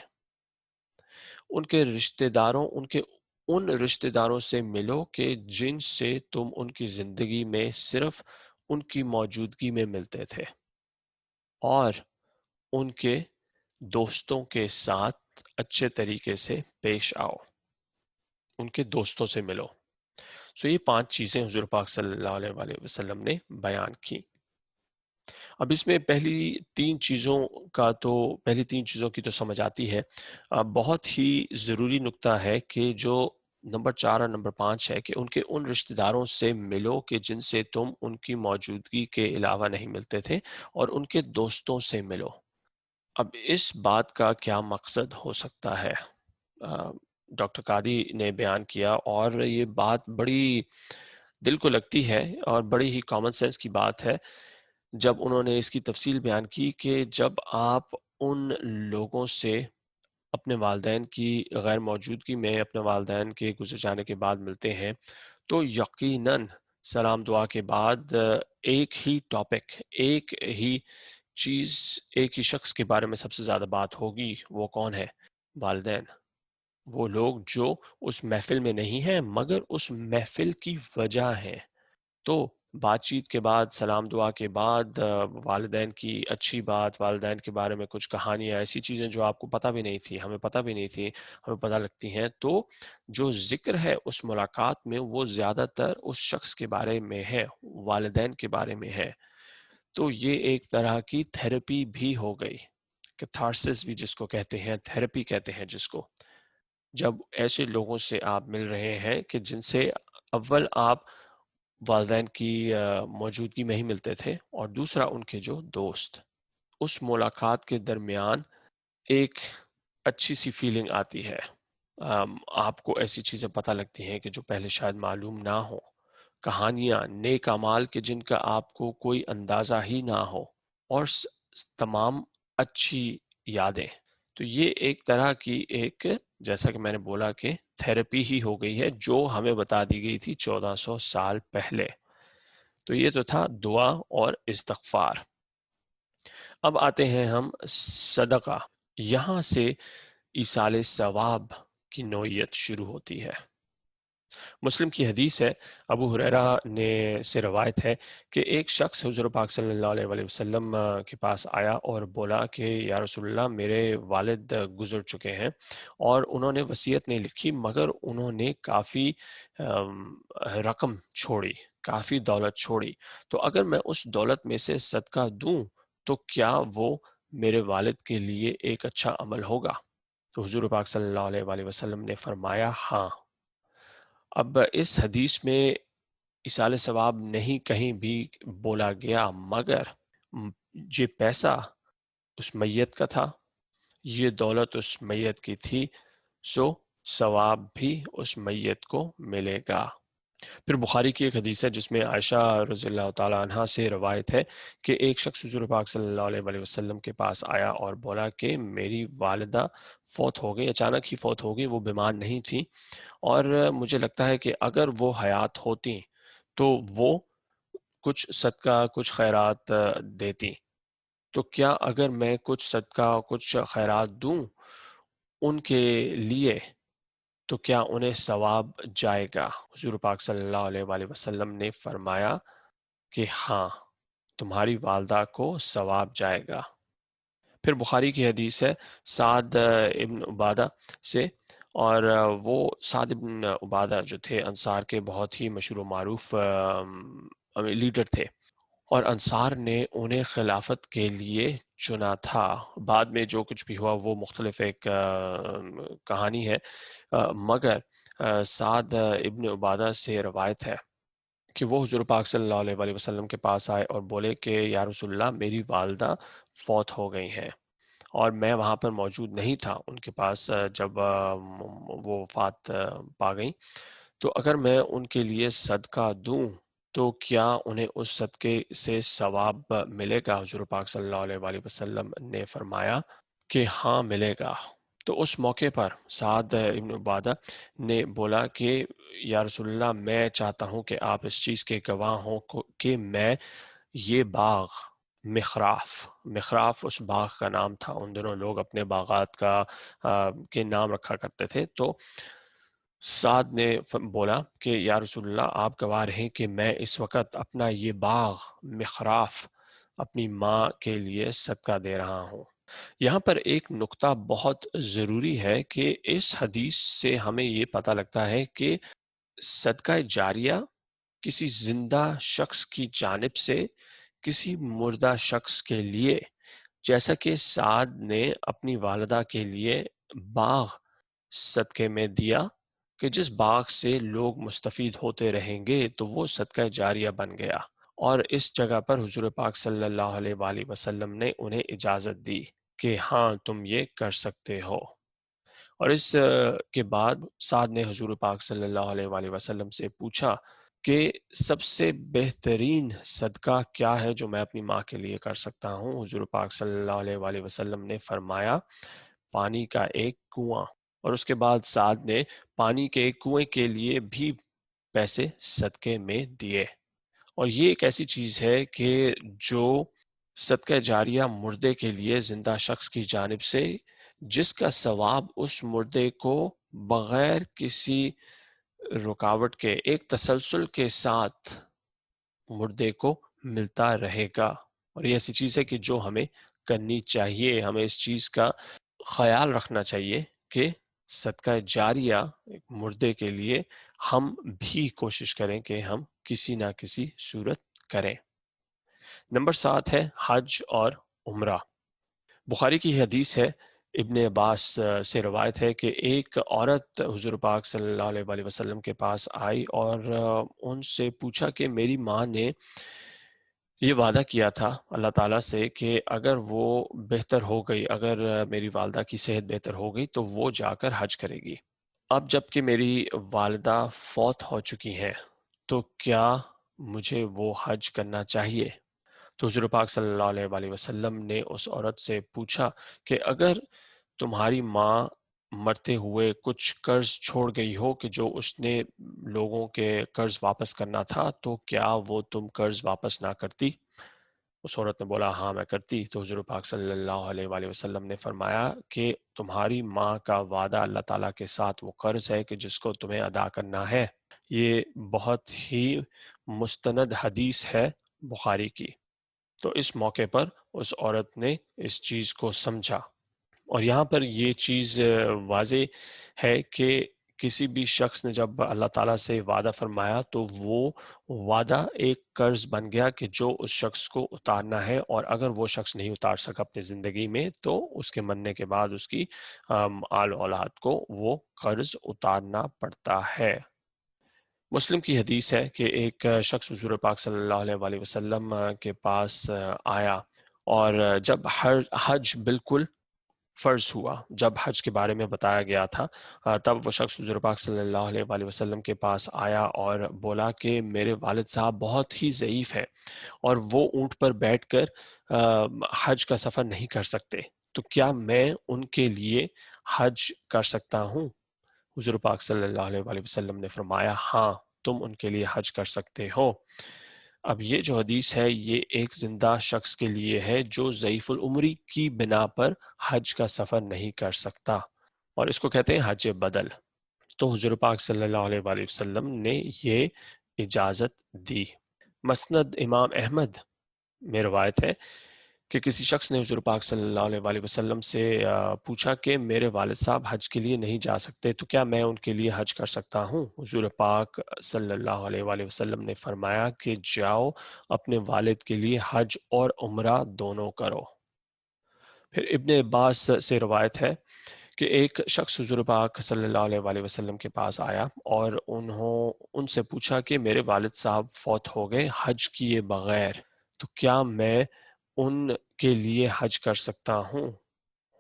ان کے ان رشتہ داروں سے ملو کہ جن سے تم ان کی زندگی میں صرف ان کی موجودگی میں ملتے تھے، اور ان کے دوستوں کے ساتھ اچھے طریقے سے پیش آؤ، ان کے دوستوں سے ملو۔ سو یہ 5 چیزیں حضور پاک صلی اللہ علیہ وآلہ وسلم نے بیان کی۔ اب اس میں پہلی تین چیزوں کی تو سمجھ آتی ہے۔ بہت ہی ضروری نکتہ ہے کہ جو نمبر 4 اور نمبر 5 ہے کہ ان رشتہ داروں سے ملو کہ جن سے تم ان کی موجودگی کے علاوہ نہیں ملتے تھے، اور ان کے دوستوں سے ملو۔ اب اس بات کا کیا مقصد ہو سکتا ہے؟ ڈاکٹر قادی نے بیان کیا، اور یہ بات بڑی دل کو لگتی ہے اور بڑی ہی کامن سینس کی بات ہے جب انہوں نے اس کی تفصیل بیان کی کہ جب آپ ان لوگوں سے اپنے والدین کی غیر موجودگی میں اپنے والدین کے گزر جانے کے بعد ملتے ہیں تو یقیناً سلام دعا کے بعد ایک ہی ٹاپک، ایک ہی چیز، ایک ہی شخص کے بارے میں سب سے زیادہ بات ہوگی۔ وہ کون ہے؟ والدین۔ وہ لوگ جو اس محفل میں نہیں ہیں مگر اس محفل کی وجہ ہیں۔ تو بات چیت کے بعد، سلام دعا کے بعد، والدین کی اچھی بات، والدین کے بارے میں کچھ کہانیاں، ایسی چیزیں جو آپ کو پتہ بھی نہیں تھی، ہمیں پتہ بھی نہیں تھی، ہمیں پتہ لگتی ہیں۔ تو جو ذکر ہے اس ملاقات میں وہ زیادہ تر اس شخص کے بارے میں ہے، والدین کے بارے میں ہے۔ تو یہ ایک طرح کی تھیراپی بھی ہو گئی، کیتھارسس بھی جس کو کہتے ہیں، تھیراپی کہتے ہیں جس کو، جب ایسے لوگوں سے آپ مل رہے ہیں کہ جن سے اول آپ والدین کی موجودگی میں ہی ملتے تھے، اور دوسرا ان کے جو دوست، اس ملاقات کے درمیان ایک اچھی سی فیلنگ آتی ہے۔ آپ کو ایسی چیزیں پتہ لگتی ہیں کہ جو پہلے شاید معلوم نہ ہو، کہانیاں، نیک اعمال کے جن کا آپ کو کوئی اندازہ ہی نہ ہو، اور تمام اچھی یادیں۔ تو یہ ایک طرح کی ایک، جیسا کہ میں نے بولا کہ تھیراپی ہی ہو گئی ہے جو ہمیں بتا دی گئی تھی 1400 سال پہلے۔ تو یہ تو تھا دعا اور استغفار۔ اب آتے ہیں ہم صدقہ۔ یہاں سے ایصال ثواب کی نوعیت شروع ہوتی ہے۔ مسلم کی حدیث ہے، ابو ہریرہ نے سے روایت ہے کہ ایک شخص حضور پاک صلی اللہ علیہ وآلہ وسلم کے پاس آیا اور بولا کہ یا رسول اللہ، میرے والد گزر چکے ہیں اور انہوں نے وصیت نہیں لکھی مگر انہوں نے کافی رقم چھوڑی، کافی دولت چھوڑی، تو اگر میں اس دولت میں سے صدقہ دوں تو کیا وہ میرے والد کے لیے ایک اچھا عمل ہوگا؟ تو حضور پاک صلی اللہ علیہ وآلہ وسلم نے فرمایا ہاں۔ اب اس حدیث میں ایصال ثواب نہیں کہیں بھی بولا گیا، مگر یہ پیسہ اس میت کا تھا، یہ دولت اس میت کی تھی، سو ثواب بھی اس میت کو ملے گا۔ پھر بخاری کی ایک حدیث ہے جس میں عائشہ رضی اللہ تعالیٰ عنہ سے روایت ہے کہ ایک شخص حضور پاک صلی اللہ علیہ وآلہ وسلم کے پاس آیا اور بولا کہ میری والدہ فوت ہو گئی، اچانک ہی فوت ہو گئی، وہ بیمار نہیں تھی، اور مجھے لگتا ہے کہ اگر وہ حیات ہوتی تو وہ کچھ صدقہ، کچھ خیرات دیتی، تو کیا اگر میں کچھ صدقہ، کچھ خیرات دوں ان کے لیے تو کیا انہیں ثواب جائے گا؟ حضور پاک صلی اللہ علیہ وآلہ وسلم نے فرمایا کہ ہاں، تمہاری والدہ کو ثواب جائے گا۔ پھر بخاری کی حدیث ہے سعد ابن عبادہ سے، اور وہ سعد ابن عبادہ جو تھے انصار کے بہت ہی مشہور و معروف لیڈر تھے، اور انصار نے انہیں خلافت کے لیے چنا تھا۔ بعد میں جو کچھ بھی ہوا وہ مختلف ایک کہانی ہے، مگر سعد ابن عبادہ سے روایت ہے کہ وہ حضور پاک صلی اللہ علیہ وآلہ وسلم کے پاس آئے اور بولے کہ یا رسول اللہ، میری والدہ فوت ہو گئی ہیں اور میں وہاں پر موجود نہیں تھا ان کے پاس جب وہ وفات پا گئیں، تو اگر میں ان کے لیے صدقہ دوں تو کیا انہیں اس صدقے سے ثواب ملے گا؟ حضور پاک صلی اللہ علیہ وآلہ وسلم نے فرمایا کہ ہاں ملے گا۔ تو اس موقع پر سعد ابن عبادہ نے بولا کہ یا رسول اللہ، میں چاہتا ہوں کہ آپ اس چیز کے گواہ ہوں کہ میں یہ باغ، مخراف اس باغ کا نام تھا، ان دنوں لوگ اپنے باغات کے نام رکھا کرتے تھے، تو سعد نے بولا کہ یا رسول اللہ، آپ گواہ رہیں کہ میں اس وقت اپنا یہ باغ مخراف اپنی ماں کے لیے صدقہ دے رہا ہوں۔ یہاں پر ایک نقطہ بہت ضروری ہے کہ اس حدیث سے ہمیں یہ پتہ لگتا ہے کہ صدقہ جاریہ کسی زندہ شخص کی جانب سے کسی مردہ شخص کے لیے، جیسا کہ سعد نے اپنی والدہ کے لیے باغ صدقے میں دیا کہ جس باغ سے لوگ مستفید ہوتے رہیں گے تو وہ صدقہ جاریہ بن گیا، اور اس جگہ پر حضور پاک صلی اللہ علیہ وآلہ وسلم نے انہیں اجازت دی کہ ہاں تم یہ کر سکتے ہو۔ اور اس کے بعد سعد نے حضور پاک صلی اللہ علیہ وآلہ وسلم سے پوچھا کہ سب سے بہترین صدقہ کیا ہے جو میں اپنی ماں کے لیے کر سکتا ہوں؟ حضور پاک صلی اللہ علیہ وآلہ وسلم نے فرمایا پانی کا ایک کنواں، اور اس کے بعد سعد نے پانی کے ایک کنویں کے لیے بھی پیسے صدقے میں دیے۔ اور یہ ایک ایسی چیز ہے کہ جو صدقہ جاریہ مردے کے لیے زندہ شخص کی جانب سے، جس کا ثواب اس مردے کو بغیر کسی رکاوٹ کے ایک تسلسل کے ساتھ مردے کو ملتا رہے گا۔ اور یہ ایسی چیز ہے کہ جو ہمیں کرنی چاہیے، ہمیں اس چیز کا خیال رکھنا چاہیے کہ صدقہ جاریہ مردے کے لیے ہم بھی کوشش کریں کہ ہم کسی نہ کسی صورت کریں۔ نمبر 7 ہے حج اور عمرہ۔ بخاری کی حدیث ہے، ابن عباس سے روایت ہے کہ ایک عورت حضور پاک صلی اللہ علیہ وآلہ وسلم کے پاس آئی اور ان سے پوچھا کہ میری ماں نے یہ وعدہ کیا تھا اللہ تعالیٰ سے کہ اگر وہ بہتر ہو گئی، اگر میری والدہ کی صحت بہتر ہو گئی تو وہ جا کر حج کرے گی۔ اب جب کہ میری والدہ فوت ہو چکی ہیں تو کیا مجھے وہ حج کرنا چاہیے؟ تو حضور پاک صلی اللہ علیہ وآلہ وسلم نے اس عورت سے پوچھا کہ اگر تمہاری ماں مرتے ہوئے کچھ قرض چھوڑ گئی ہو کہ جو اس نے لوگوں کے قرض واپس کرنا تھا تو کیا وہ تم قرض واپس نہ کرتی؟ اس عورت نے بولا ہاں میں کرتی۔ تو حضور پاک صلی اللہ علیہ وآلہ وسلم نے فرمایا کہ تمہاری ماں کا وعدہ اللہ تعالیٰ کے ساتھ وہ قرض ہے کہ جس کو تمہیں ادا کرنا ہے۔ یہ بہت ہی مستند حدیث ہے بخاری کی۔ تو اس موقع پر اس عورت نے اس چیز کو سمجھا، اور یہاں پر یہ چیز واضح ہے کہ کسی بھی شخص نے جب اللہ تعالیٰ سے وعدہ فرمایا تو وہ وعدہ ایک قرض بن گیا کہ جو اس شخص کو اتارنا ہے، اور اگر وہ شخص نہیں اتار سکا اپنی زندگی میں تو اس کے مرنے کے بعد اس کی آل اولاد کو وہ قرض اتارنا پڑتا ہے۔ مسلم کی حدیث ہے کہ ایک شخص حضور پاک صلی اللہ علیہ وآلہ وسلم کے پاس آیا، اور جب حج بالکل فرض ہوا، جب حج کے بارے میں بتایا گیا تھا، تب وہ شخص حضور پاک صلی اللہ علیہ وآلہ وسلم کے پاس آیا اور بولا کہ میرے والد صاحب بہت ہی ضعیف ہیں اور وہ اونٹ پر بیٹھ کر حج کا سفر نہیں کر سکتے، تو کیا میں ان کے لیے حج کر سکتا ہوں؟ حضور پاک صلی اللہ علیہ وآلہ وسلم نے فرمایا ہاں تم ان کے لیے حج کر سکتے ہو۔ اب یہ جو حدیث ہے یہ ایک زندہ شخص کے لیے ہے جو ضعیف العمری کی بنا پر حج کا سفر نہیں کر سکتا، اور اس کو کہتے ہیں حج بدل۔ تو حضور پاک صلی اللہ علیہ وآلہ وسلم نے یہ اجازت دی۔ مسند امام احمد میں روایت ہے کہ کسی شخص نے حضور پاک صلی اللہ علیہ وآلہ وسلم سے پوچھا کہ میرے والد صاحب حج کے لیے نہیں جا سکتے تو کیا میں ان کے لیے حج کر سکتا ہوں؟ حضور پاک صلی اللہ علیہ وآلہ وسلم نے فرمایا کہ جاؤ اپنے والد کے لیے حج اور عمرہ دونوں کرو۔ پھر ابن عباس سے روایت ہے کہ ایک شخص حضور پاک صلی اللہ علیہ وآلہ وسلم کے پاس آیا اور ان سے پوچھا کہ میرے والد صاحب فوت ہو گئے حج کیے بغیر، تو کیا میں ان کے لیے حج کر سکتا ہوں؟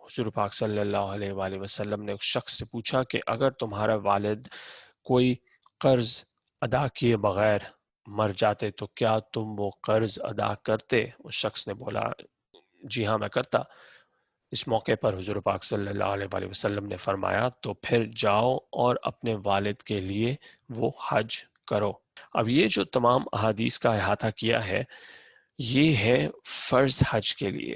حضور پاک صلی اللہ علیہ وآلہ وسلم نے اس شخص سے پوچھا کہ اگر تمہارا والد کوئی قرض ادا کیے بغیر مر جاتے تو کیا تم وہ قرض ادا کرتے؟ اس شخص نے بولا جی ہاں میں کرتا۔ اس موقع پر حضور پاک صلی اللہ علیہ وآلہ وسلم نے فرمایا تو پھر جاؤ اور اپنے والد کے لیے وہ حج کرو۔ اب یہ جو تمام احادیث کا احاطہ کیا ہے یہ ہے فرض حج کے لیے۔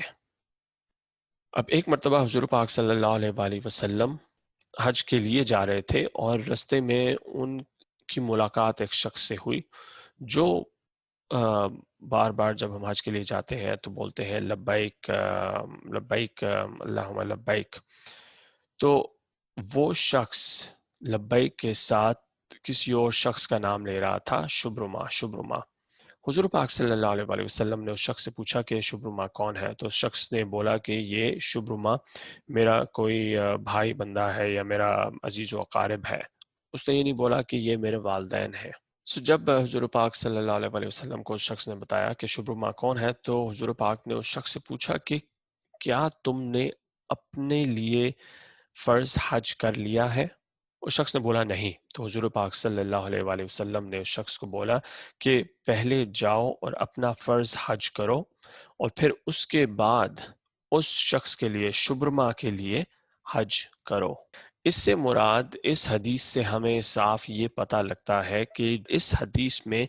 اب ایک مرتبہ حضور پاک صلی اللہ علیہ وآلہ وسلم حج کے لیے جا رہے تھے اور رستے میں ان کی ملاقات ایک شخص سے ہوئی جو بار بار جب ہم حج کے لیے جاتے ہیں تو بولتے ہیں لبیک لبیک اللہم لبیک۔ تو وہ شخص لبیک کے ساتھ کسی اور شخص کا نام لے رہا تھا، شبرما شبرما۔ حضور پاک صلی اللہ علیہ وآلہ وسلم نے اس شخص سے پوچھا کہ شبرما کون ہے؟ تو اس شخص نے بولا کہ یہ شبرما میرا کوئی بھائی بندہ ہے یا میرا عزیز و اقارب ہے۔ اس نے یہ نہیں بولا کہ یہ میرے والدین ہیں۔ جب حضور پاک صلی اللہ علیہ وآلہ وسلم کو اس شخص نے بتایا کہ شبرما کون ہے، تو حضور پاک نے اس شخص سے پوچھا کہ کیا تم نے اپنے لیے فرض حج کر لیا ہے؟ اس شخص نے بولا نہیں۔ تو حضور پاک صلی اللہ علیہ وآلہ وسلم نے اس شخص کو بولا کہ پہلے جاؤ اور اپنا فرض حج کرو، اور پھر اس کے بعد اس شخص کے لیے، شبرما کے لیے حج کرو۔ اس سے مراد اس حدیث سے ہمیں صاف یہ پتہ لگتا ہے کہ اس حدیث میں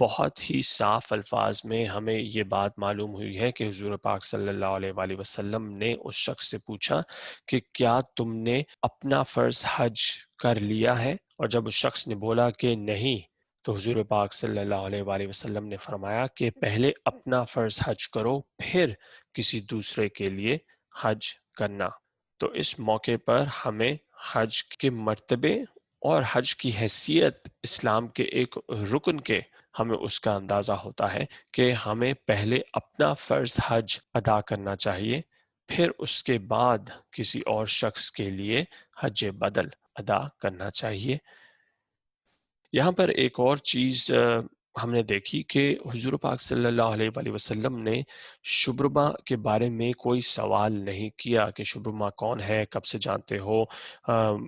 بہت ہی صاف الفاظ میں ہمیں یہ بات معلوم ہوئی ہے کہ حضور پاک صلی اللہ علیہ وآلہ وسلم نے اس شخص سے پوچھا کہ کیا تم نے اپنا فرض حج کر لیا ہے؟ اور جب اس شخص نے بولا کہ نہیں، تو حضور پاک صلی اللہ علیہ وآلہ وسلم نے فرمایا کہ پہلے اپنا فرض حج کرو، پھر کسی دوسرے کے لیے حج کرنا۔ تو اس موقع پر ہمیں حج کے مرتبے اور حج کی حیثیت اسلام کے ایک رکن کے ہمیں اس کا اندازہ ہوتا ہے کہ ہمیں پہلے اپنا فرض حج ادا کرنا چاہیے، پھر اس کے بعد کسی اور شخص کے لیے حج بدل ادا کرنا چاہیے۔ یہاں پر ایک اور چیز ہم نے دیکھی کہ حضور پاک صلی اللہ علیہ وآلہ وسلم نے شبرما کے بارے میں کوئی سوال نہیں کیا کہ شبرما کون ہے، کب سے جانتے ہو،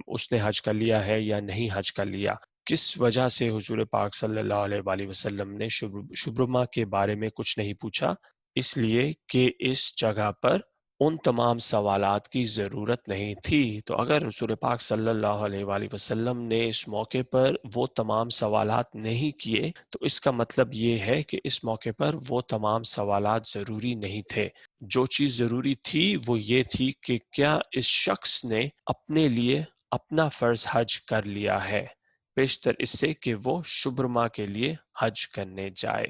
اس نے حج کر لیا ہے یا نہیں حج کر لیا۔ کس وجہ سے حضور پاک صلی اللہ علیہ وآلہ وسلم نے شبرما کے بارے میں کچھ نہیں پوچھا؟ اس لیے کہ اس جگہ پر ان تمام سوالات کی ضرورت نہیں تھی۔ تو اگر رسول پاک صلی اللہ علیہ وآلہ وسلم نے اس موقع پر وہ تمام سوالات نہیں کیے، تو اس کا مطلب یہ ہے کہ اس موقع پر وہ تمام سوالات ضروری نہیں تھے۔ جو چیز ضروری تھی وہ یہ تھی کہ کیا اس شخص نے اپنے لیے اپنا فرض حج کر لیا ہے، بیشتر اس سے کہ وہ شبرما کے لیے حج کرنے جائے۔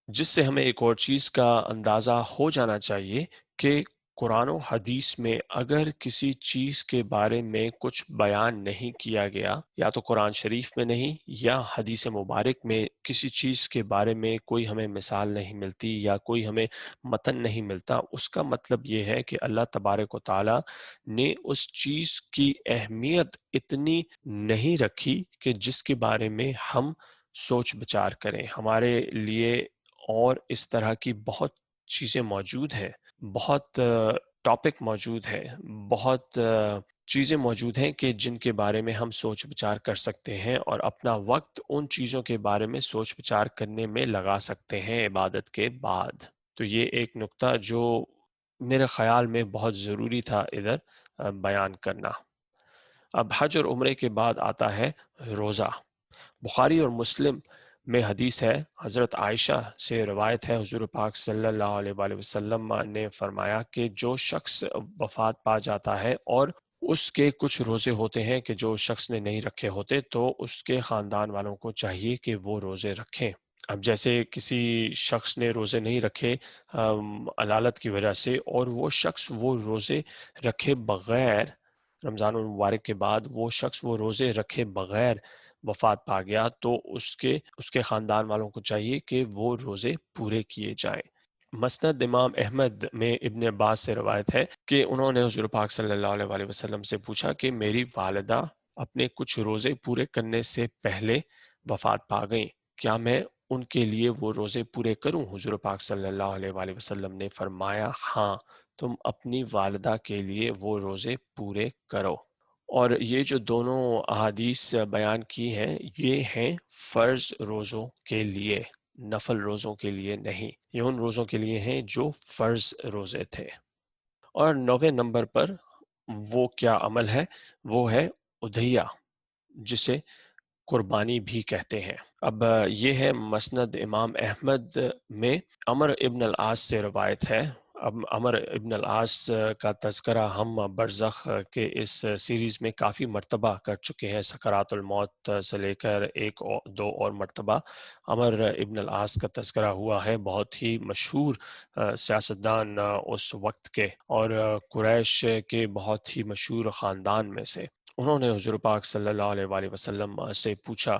جس سے ہمیں ایک اور چیز کا اندازہ ہو جانا چاہیے کہ قرآن و حدیث میں اگر کسی چیز کے بارے میں کچھ بیان نہیں کیا گیا، یا تو قرآن شریف میں نہیں یا حدیث مبارک میں کسی چیز کے بارے میں کوئی ہمیں مثال نہیں ملتی یا کوئی ہمیں متن نہیں ملتا، اس کا مطلب یہ ہے کہ اللہ تبارک و تعالی نے اس چیز کی اہمیت اتنی نہیں رکھی کہ جس کے بارے میں ہم سوچ بچار کریں۔ ہمارے لیے اور اس طرح کی بہت چیزیں موجود ہیں، بہت ٹاپک موجود ہے، بہت چیزیں موجود ہیں کہ جن کے بارے میں ہم سوچ بچار کر سکتے ہیں اور اپنا وقت ان چیزوں کے بارے میں سوچ بچار کرنے میں لگا سکتے ہیں عبادت کے بعد۔ تو یہ ایک نقطہ جو میرے خیال میں بہت ضروری تھا ادھر بیان کرنا۔ اب حج اور عمرے کے بعد آتا ہے روزہ۔ بخاری اور مسلم میں حدیث ہے، حضرت عائشہ سے روایت ہے، حضور پاک صلی اللہ علیہ وآلہ وسلم نے فرمایا کہ جو شخص وفات پا جاتا ہے اور اس کے کچھ روزے ہوتے ہیں کہ جو شخص نے نہیں رکھے ہوتے، تو اس کے خاندان والوں کو چاہیے کہ وہ روزے رکھیں۔ اب جیسے کسی شخص نے روزے نہیں رکھے علالت کی وجہ سے، اور وہ شخص وہ روزے رکھے بغیر، رمضان المبارک کے بعد وہ شخص وہ روزے رکھے بغیر وفات پا گیا، تو اس کے خاندان والوں کو چاہیے کہ وہ روزے پورے کیے جائیں۔ مسند امام احمد میں ابن عباس سے روایت ہے کہ انہوں نے حضور پاک صلی اللہ علیہ وآلہ وسلم سے پوچھا کہ میری والدہ اپنے کچھ روزے پورے کرنے سے پہلے وفات پا گئیں، کیا میں ان کے لیے وہ روزے پورے کروں؟ حضور پاک صلی اللہ علیہ وآلہ وسلم نے فرمایا، ہاں، تم اپنی والدہ کے لیے وہ روزے پورے کرو۔ اور یہ جو دونوں احادیث بیان کی ہیں، یہ ہیں فرض روزوں کے لیے، نفل روزوں کے لیے نہیں۔ یہ ان روزوں کے لیے ہیں جو فرض روزے تھے۔ اور 9ویں نمبر پر وہ کیا عمل ہے؟ وہ ہے اضحیہ، جسے قربانی بھی کہتے ہیں۔ اب یہ ہے مسند امام احمد میں عمر ابن العاص سے روایت ہے۔ اب عمر ابن العاص کا تذکرہ ہم برزخ کے اس سیریز میں کافی مرتبہ کر چکے ہیں، سکرات الموت سے لے کر ایک اور دو اور مرتبہ عمر ابن العاص کا تذکرہ ہوا ہے۔ بہت ہی مشہور سیاستدان اس وقت کے، اور قریش کے بہت ہی مشہور خاندان میں سے۔ انہوں نے حضور پاک صلی اللہ علیہ وآلہ وسلم سے پوچھا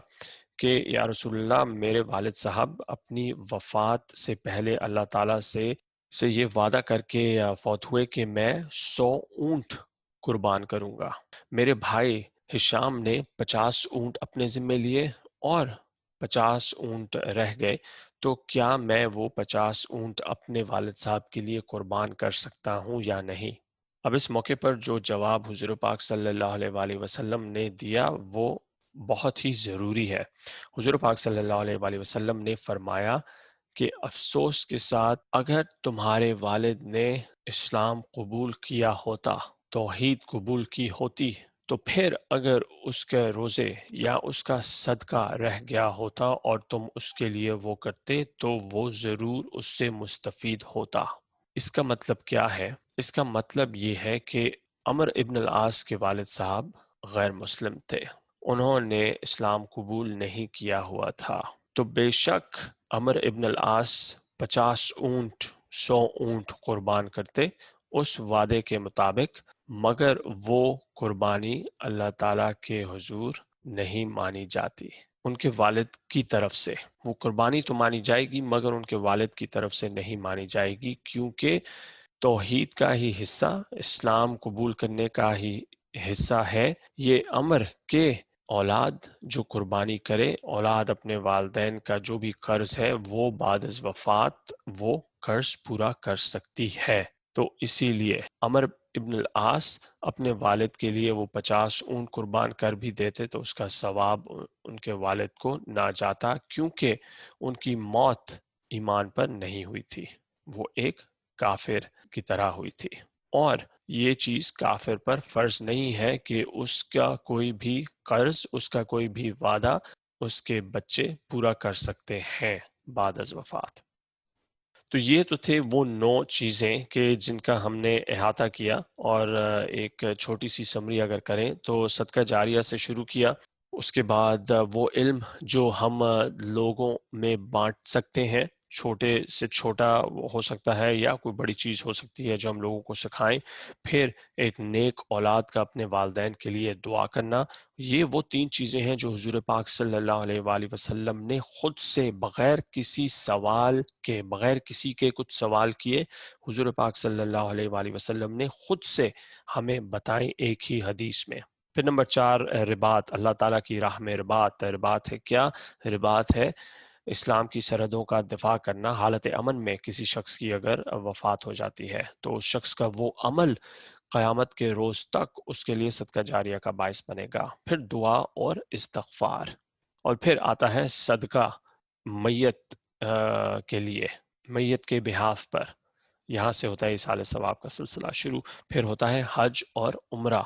کہ یا رسول اللہ، میرے والد صاحب اپنی وفات سے پہلے اللہ تعالیٰ سے یہ وعدہ کر کے فوت ہوئے کہ میں 100 اونٹ قربان کروں گا۔ میرے بھائی ہشام نے 50 اونٹ اپنے ذمے لیے اور 50 اونٹ رہ گئے، تو کیا میں وہ 50 اونٹ اپنے والد صاحب کے لیے قربان کر سکتا ہوں یا نہیں؟ اب اس موقع پر جو جواب حضور پاک صلی اللہ علیہ وآلہ وسلم نے دیا وہ بہت ہی ضروری ہے۔ حضور پاک صلی اللہ علیہ وآلہ وسلم نے فرمایا کہ افسوس کے ساتھ، اگر تمہارے والد نے اسلام قبول کیا ہوتا، توحید قبول کی ہوتی، تو پھر اگر اس کے روزے یا اس کا صدقہ رہ گیا ہوتا اور تم اس کے لیے وہ کرتے تو وہ ضرور اس سے مستفید ہوتا۔ اس کا مطلب کیا ہے؟ اس کا مطلب یہ ہے کہ عمر ابن العاص کے والد صاحب غیر مسلم تھے، انہوں نے اسلام قبول نہیں کیا ہوا تھا، تو بے شک عمر ابن العاص 50 اونٹ 100 اونٹ قربان کرتے اس وعدے کے مطابق، مگر وہ قربانی اللہ تعالیٰ کے حضور نہیں مانی جاتی ان کے والد کی طرف سے۔ وہ قربانی تو مانی جائے گی مگر ان کے والد کی طرف سے نہیں مانی جائے گی، کیونکہ توحید کا ہی حصہ، اسلام قبول کرنے کا ہی حصہ ہے یہ امر کہ اولاد جو قربانی کرے، اولاد اپنے والدین کا جو بھی قرض ہے وہ بعد از وفات وہ قرض پورا کر سکتی ہے۔ تو اسی لیے عمر ابن العاص اپنے والد کے لیے وہ 50 اونٹ قربان کر بھی دیتے تو اس کا ثواب ان کے والد کو نہ جاتا، کیونکہ ان کی موت ایمان پر نہیں ہوئی تھی، وہ ایک کافر کی طرح ہوئی تھی، اور یہ چیز کافر پر فرض نہیں ہے کہ اس کا کوئی بھی قرض، اس کا کوئی بھی وعدہ اس کے بچے پورا کر سکتے ہیں بعد از وفات۔ تو یہ تو تھے وہ 9 چیزیں کہ جن کا ہم نے احاطہ کیا، اور ایک چھوٹی سی سمری اگر کریں تو صدقہ جاریہ سے شروع کیا، اس کے بعد وہ علم جو ہم لوگوں میں بانٹ سکتے ہیں، چھوٹے سے چھوٹا ہو سکتا ہے یا کوئی بڑی چیز ہو سکتی ہے جو ہم لوگوں کو سکھائیں، پھر ایک نیک اولاد کا اپنے والدین کے لیے دعا کرنا۔ یہ وہ 3 چیزیں ہیں جو حضور پاک صلی اللہ علیہ وآلہ وسلم نے خود سے بغیر کسی سوال کے، بغیر کسی کے کچھ سوال کیے، حضور پاک صلی اللہ علیہ وآلہ وسلم نے خود سے ہمیں بتائیں ایک ہی حدیث میں۔ پھر نمبر 4 رباط، اللہ تعالیٰ کی راہ میں رباط۔ رباط ہے کیا؟ رباط ہے اسلام کی سرحدوں کا دفاع کرنا۔ حالت امن میں کسی شخص کی اگر وفات ہو جاتی ہے تو اس شخص کا وہ عمل قیامت کے روز تک اس کے لیے صدقہ جاریہ کا باعث بنے گا۔ پھر دعا اور استغفار، اور پھر آتا ہے صدقہ میت کے لیے، میت کے بہاف پر، یہاں سے ہوتا ہے ایصال ثواب کا سلسلہ شروع۔ پھر ہوتا ہے حج اور عمرہ،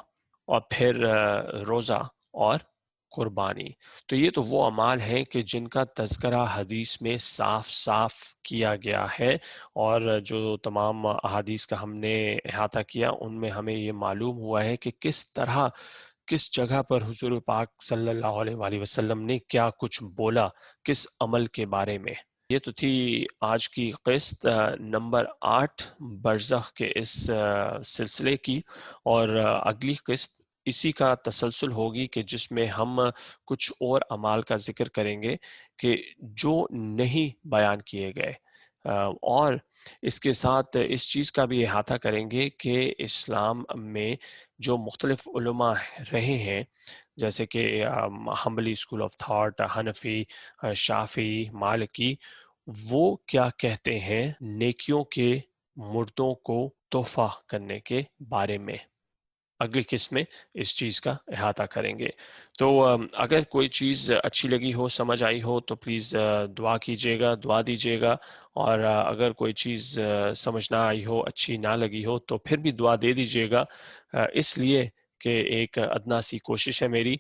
اور پھر روزہ اور قربانی۔ تو یہ تو وہ اعمال ہیں کہ جن کا تذکرہ حدیث میں صاف صاف کیا گیا ہے، اور جو تمام احادیث کا ہم نے احاطہ کیا ان میں ہمیں یہ معلوم ہوا ہے کہ کس طرح، کس جگہ پر حضور پاک صلی اللہ علیہ وآلہ وسلم نے کیا کچھ بولا کس عمل کے بارے میں۔ یہ تو تھی آج کی قسط نمبر 8 برزخ کے اس سلسلے کی، اور اگلی قسط اسی کا تسلسل ہوگی کہ جس میں ہم کچھ اور اعمال کا ذکر کریں گے کہ جو نہیں بیان کیے گئے، اور اس کے ساتھ اس چیز کا بھی احاطہ کریں گے کہ اسلام میں جو مختلف علماء رہے ہیں، جیسے کہ حنبلی اسکول آف تھاٹ، حنفی، شافعی، مالکی، وہ کیا کہتے ہیں نیکیوں کے مردوں کو تحفہ کرنے کے بارے میں۔ اگلی قسط میں اس چیز کا احاطہ کریں گے۔ تو اگر کوئی چیز اچھی لگی ہو، سمجھ آئی ہو تو پلیز دعا کیجیے گا، دعا دیجیے گا، اور اگر کوئی چیز سمجھ نہ آئی ہو، اچھی نہ لگی ہو تو پھر بھی دعا دے دیجیے گا، اس لیے کہ ایک ادنا سی کوشش ہے میری،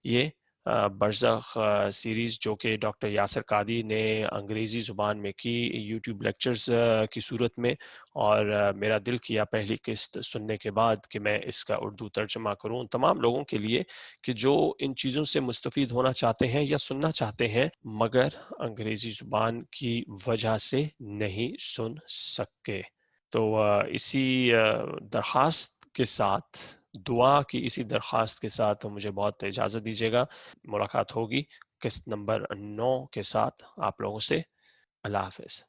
یہ برزخ سیریز جو کہ ڈاکٹر یاسر قادری نے انگریزی زبان میں کی یوٹیوب لیکچرز کی صورت میں، اور میرا دل کیا پہلی قسط سننے کے بعد کہ میں اس کا اردو ترجمہ کروں ان تمام لوگوں کے لیے کہ جو ان چیزوں سے مستفید ہونا چاہتے ہیں یا سننا چاہتے ہیں مگر انگریزی زبان کی وجہ سے نہیں سن سکتے۔ تو اسی درخواست کے ساتھ دعا کی اسی درخواست کے ساتھ مجھے بہت اجازت دیجیے گا. ملاقات ہوگی قسط نمبر 9 کے ساتھ آپ لوگوں سے. اللہ حافظ.